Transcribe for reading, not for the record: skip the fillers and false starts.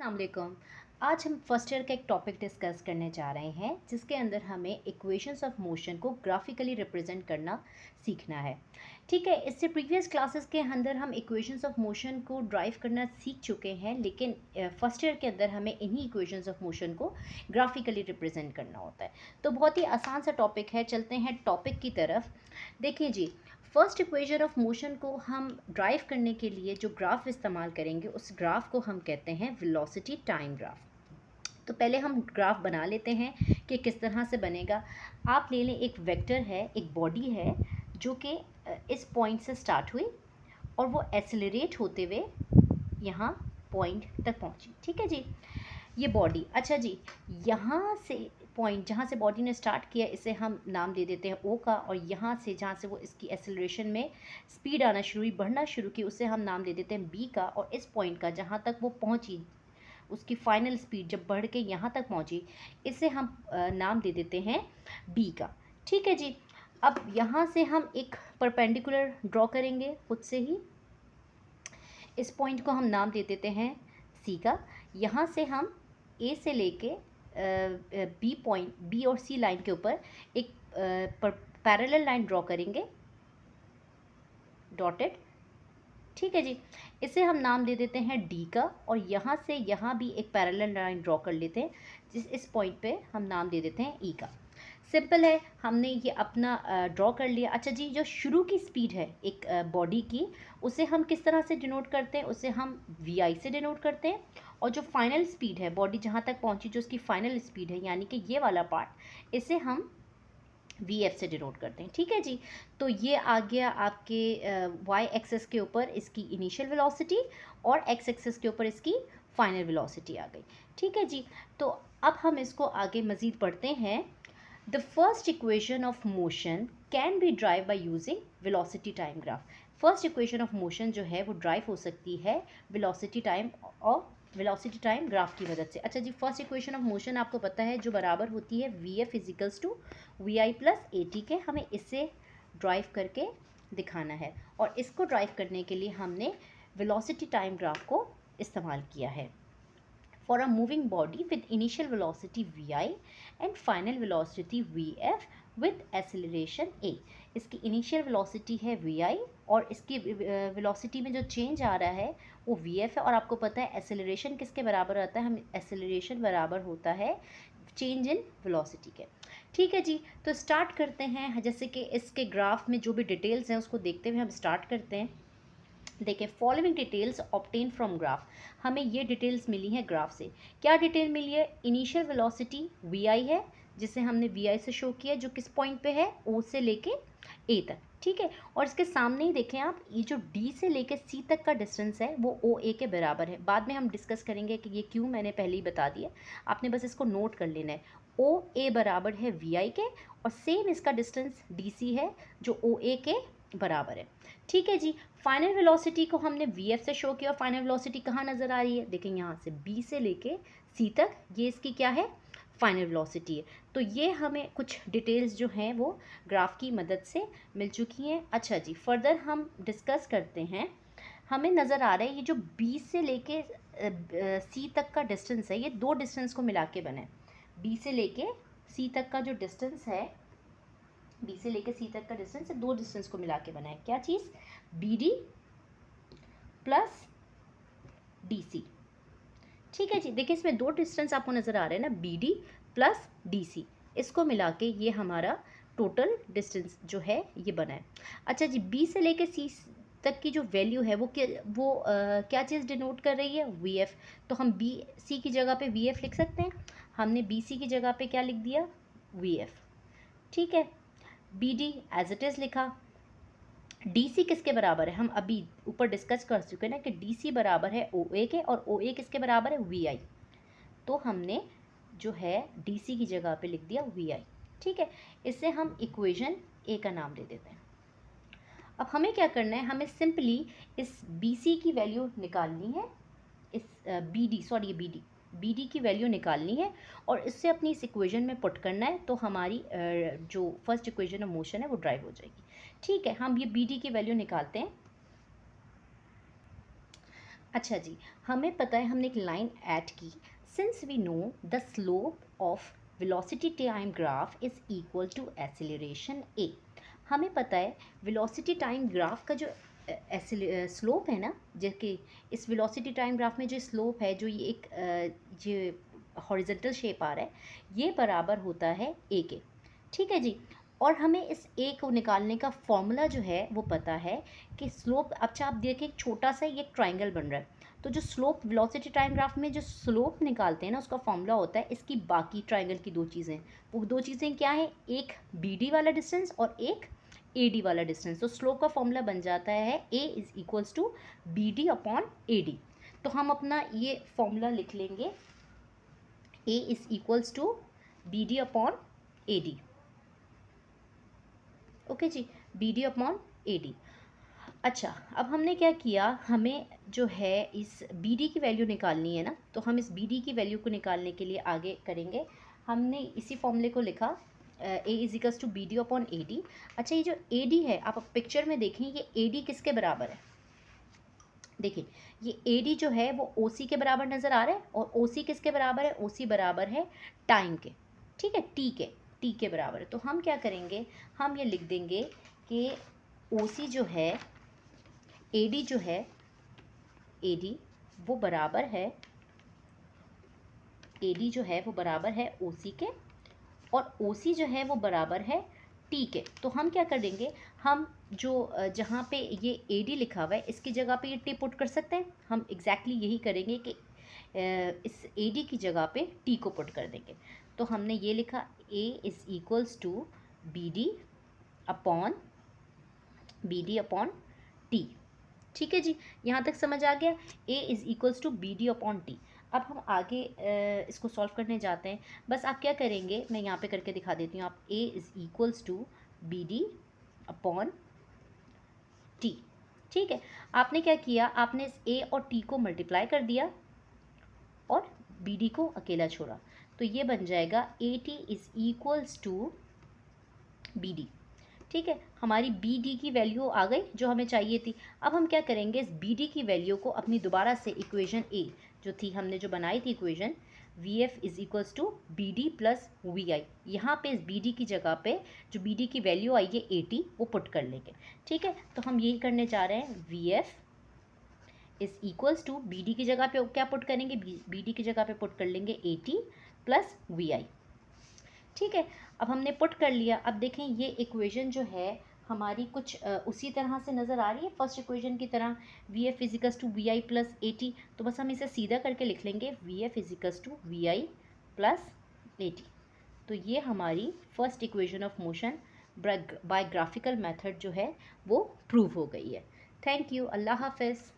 अस्सलाम। आज हम फर्स्ट ईयर का एक टॉपिक डिस्कस करने जा रहे हैं जिसके अंदर हमें इक्वेशंस ऑफ मोशन को ग्राफिकली रिप्रेजेंट करना सीखना है। ठीक है, इससे प्रीवियस क्लासेस के अंदर हम इक्वेशंस ऑफ मोशन को ड्राइव करना सीख चुके हैं, लेकिन फर्स्ट ईयर के अंदर हमें इन्हीं इक्वेशंस ऑफ मोशन को ग्राफिकली रिप्रेजेंट करना होता है। तो बहुत ही आसान सा टॉपिक है, चलते हैं टॉपिक की तरफ। देखिए जी, फर्स्ट इक्वेशन ऑफ मोशन को हम ड्राइव करने के लिए जो ग्राफ इस्तेमाल करेंगे उस ग्राफ को हम कहते हैं वेलोसिटी टाइम ग्राफ। तो पहले हम ग्राफ बना लेते हैं कि किस तरह से बनेगा। आप ले लें, एक वेक्टर है, एक बॉडी है जो कि इस पॉइंट से स्टार्ट हुई और वो एक्सेलरेट होते हुए यहाँ पॉइंट तक पहुँची। ठीक है जी, ये बॉडी। अच्छा जी, यहाँ से पॉइंट जहाँ से बॉडी ने स्टार्ट किया इसे हम नाम दे देते हैं ओ का, और यहाँ से जहाँ से वो इसकी एक्सेलरेशन में स्पीड आना शुरू हुई, बढ़ना शुरू की, उसे हम नाम दे देते हैं बी का। और इस पॉइंट का जहाँ तक वो पहुँची, उसकी फाइनल स्पीड जब बढ़ के यहाँ तक पहुँची, इसे हम नाम दे देते हैं बी का। ठीक है जी, अब यहाँ से हम एक परपेंडिकुलर ड्रॉ करेंगे खुद से ही। इस पॉइंट को हम नाम दे देते हैं सी का। यहाँ से हम ए से लेके बी पॉइंट, बी और सी लाइन के ऊपर एक पैरेलल लाइन ड्रॉ करेंगे, डॉटेड। ठीक है जी, इसे हम नाम दे देते हैं डी का। और यहाँ से यहाँ भी एक पैरेलल लाइन ड्रॉ कर लेते हैं, इस पॉइंट पे हम नाम दे देते हैं ई का। सिंपल है, हमने ये अपना ड्रॉ कर लिया। अच्छा जी, जो शुरू की स्पीड है एक बॉडी की, उसे हम किस तरह से डिनोट करते हैं? उसे हम वी आई से डिनोट करते हैं। और जो फाइनल स्पीड है, बॉडी जहाँ तक पहुँची, जो उसकी फाइनल स्पीड है, यानी कि ये वाला पार्ट, इसे हम वी एफ से डिनोट करते हैं। ठीक है जी, तो ये आ गया आपके वाई एक्सेस के ऊपर इसकी इनिशियल वेलोसिटी और एक्स एक्सेस के ऊपर इसकी फाइनल वेलोसिटी आ गई। ठीक है जी, तो अब हम इसको आगे मज़ीद पढ़ते हैं। The first equation of motion can be drive by using velocity time graph. First equation of motion जो है वो ड्राइव हो सकती है वेलोसिटी टाइम और वेलोसिटी टाइम ग्राफ की मदद से। अच्छा जी, फर्स्ट इक्वेशन ऑफ मोशन आपको पता है जो बराबर होती है v f is equals to v i plus a t के। हमें इससे ड्राइव करके दिखाना है, और इसको ड्राइव करने के लिए हमने वेलोसिटी टाइम ग्राफ को इस्तेमाल किया है। For a moving body with initial velocity vi and final velocity vf with acceleration a, इसकी इनिशियल वेलोसिटी है vi और इसकी वेलोसिटी में जो चेंज आ रहा है वो vf है। और आपको पता है एक्सेलरेशन किसके बराबर आता है? हम एक्सेलरेशन बराबर होता है चेंज इन वेलोसिटी के। ठीक है जी, तो स्टार्ट करते हैं। जैसे कि इसके ग्राफ में जो भी डिटेल्स हैं उसको देखते हुए हम स्टार्ट करते हैं। देखिए, following details obtain from graph. हमें ये डिटेल्स मिली हैं ग्राफ से। क्या डिटेल मिली है? इनिशियल वेलोसिटी वी आई है, जिसे हमने वी आई से शो किया, जो किस पॉइंट पे है? ओ से लेके ए तक। ठीक है, और इसके सामने ही देखें आप, ये जो डी से लेके सी तक का डिस्टेंस है वो ओ ए के बराबर है। बाद में हम डिस्कस करेंगे कि ये क्यों, मैंने पहले ही बता दिया, आपने बस इसको नोट कर लेना है। ओ ए बराबर है वी आई के, और सेम इसका डिस्टेंस डी सी है जो ओ ए के बराबर है। ठीक है जी, फाइनल वेलोसिटी को हमने वी एफ से शो किया। और फाइनल वेलोसिटी कहाँ नज़र आ रही है? देखें, यहाँ से बी से लेके सी तक, ये इसकी क्या है? फाइनल वेलोसिटी है। तो ये हमें कुछ डिटेल्स जो हैं वो ग्राफ की मदद से मिल चुकी हैं। अच्छा जी, फर्दर हम डिस्कस करते हैं। हमें नज़र आ रहा है ये जो बी से लेके सी तक का डिस्टेंस है, ये दो डिस्टेंस को मिला के बना है। बी से लेके सी तक का जो डिस्टेंस है, बी से लेकर सी तक का डिस्टेंस, दो डिस्टेंस को मिला के बना है। क्या चीज़? B D plus D C. ठीक है जी, देखिए इसमें दो डिस्टेंस आपको नज़र आ रहे हैं ना, b D plus D c. इसको मिला के ये हमारा टोटल डिस्टेंस जो है ये बना है। अच्छा जी, बी से लेके सी तक की जो वैल्यू है वो क्या चीज़ डिनोट कर रही है? V F. तो हम बी सी की जगह पे वी एफ लिख सकते हैं। हमने बी सी की जगह पे क्या लिख दिया? V f. ठीक है, b d as it is लिखा। डी सी किसके बराबर है? हम अभी ऊपर डिस्कस कर चुके हैं ना कि डी सी बराबर है ओ ए के, और ओ ए किसके बराबर है? वी आई। तो हमने जो है डी सी की जगह पे लिख दिया वी आई। ठीक है, इससे हम इक्वेशन ए का नाम दे देते हैं। अब हमें क्या करना है? हमें सिंपली इस बी सी की वैल्यू निकालनी है, इस B d, sorry b D की वैल्यू निकालनी है, और इससे अपनी इस इक्वेशन में पुट करना है। तो हमारी जो फर्स्ट इक्वेशन ऑफ मोशन है वो ड्राइव हो जाएगी। ठीक है, हम ये बी डी की वैल्यू निकालते हैं। अच्छा जी, हमें पता है, हमने एक लाइन ऐड की, since we know the slope of velocity time graph is equal to acceleration a. हमें पता है वेलोसिटी टाइम ग्राफ का जो स्लोप है ना, जबकि इस वेलोसिटी टाइम ग्राफ में जो स्लोप है, जो ये एक जो हॉरिजॉन्टल शेप आ रहा है, ये बराबर होता है ए के। ठीक है जी। और हमें इस ए को निकालने का फॉर्मूला जो है वो पता है कि स्लोप, अच्छा आप देखिए, एक छोटा सा ये ट्राइंगल बन रहा है, तो जो स्लोप वेलोसिटी टाइम ग्राफ में जो स्लोप निकालते हैं ना, उसका फॉर्मूला होता है इसकी बाकी ट्राइंगल की दो चीज़ें। वो दो चीज़ें क्या हैं? एक बी डी वाला डिस्टेंस और एक ए डी वाला डिस्टेंस। तो स्लोप का फॉर्मूला बन जाता है A is equals to B D upon A D. तो हम अपना ये फॉर्मूला लिख लेंगे, A is equals to B D upon A D. Okay जी, B D upon A D. अच्छा, अब हमने क्या किया, हमें जो है इस बी डी की वैल्यू निकालनी है ना, तो हम इस बी डी की वैल्यू को निकालने के लिए आगे करेंगे। हमने इसी फॉर्मूले को लिखा, A is equals to B D upon A D. अच्छा, ये जो ए डी है, आप पिक्चर में देखें, ये ए डी किसके बराबर है? देखिए, ये ए डी जो है वो ओ सी के बराबर नज़र आ रहा है, और ओ सी किसके बराबर है? ओ सी बराबर है टाइम के। ठीक है, टी के बराबर है। तो हम क्या करेंगे, हम ये लिख देंगे कि ओ सी जो है, ए डी जो है, ए डी वो बराबर है, ए डी जो है वो बराबर है ओ सी के, और ओ सी जो है वो बराबर है टी के। तो हम क्या कर देंगे, हम जो जहाँ पे ये ए डी लिखा हुआ है, इसकी जगह पे ये टी पुट कर सकते हैं। हम एग्जैक्टली यही करेंगे कि इस ए डी की जगह पे टी को पुट कर देंगे। तो हमने ये लिखा, a is equals to B D upon t. ठीक है जी, यहाँ तक समझ आ गया। A is equals to B D upon t. अब हम आगे इसको सॉल्व करने जाते हैं। बस आप क्या करेंगे, मैं यहाँ पे करके दिखा देती हूँ। आप a is equals to B D upon t. ठीक है, आपने क्या किया, आपने इस ए और टी को मल्टीप्लाई कर दिया और बी डी को अकेला छोड़ा। तो ये बन जाएगा a t is equals to B d. ठीक है, हमारी बी डी की वैल्यू आ गई जो हमें चाहिए थी। अब हम क्या करेंगे, इस बी डी की वैल्यू को अपनी दोबारा से इक्वेशन ए जो थी, हमने जो बनाई थी equation, V F is equals to B D plus V I, यहाँ पे इस बी डी की जगह पे जो बी डी की वैल्यू आई है ए टी, वो पुट कर लेंगे। ठीक है, तो हम यही करने जा रहे हैं, v F is equals to B D की जगह पे क्या पुट करेंगे, बी डी की जगह पे पुट कर लेंगे ए टी प्लस वी आई। ठीक है, अब हमने पुट कर लिया। अब देखें, ये इक्वेशन जो है हमारी कुछ उसी तरह से नज़र आ रही है फर्स्ट इक्वेशन की तरह, v f is equals to v i plus a t. तो बस हम इसे सीधा करके लिख लेंगे, v f is equals to v i plus a t. तो ये हमारी first equation of motion by graphical method जो है वो प्रूव हो गई है। थैंक यू, अल्लाह हाफिज़।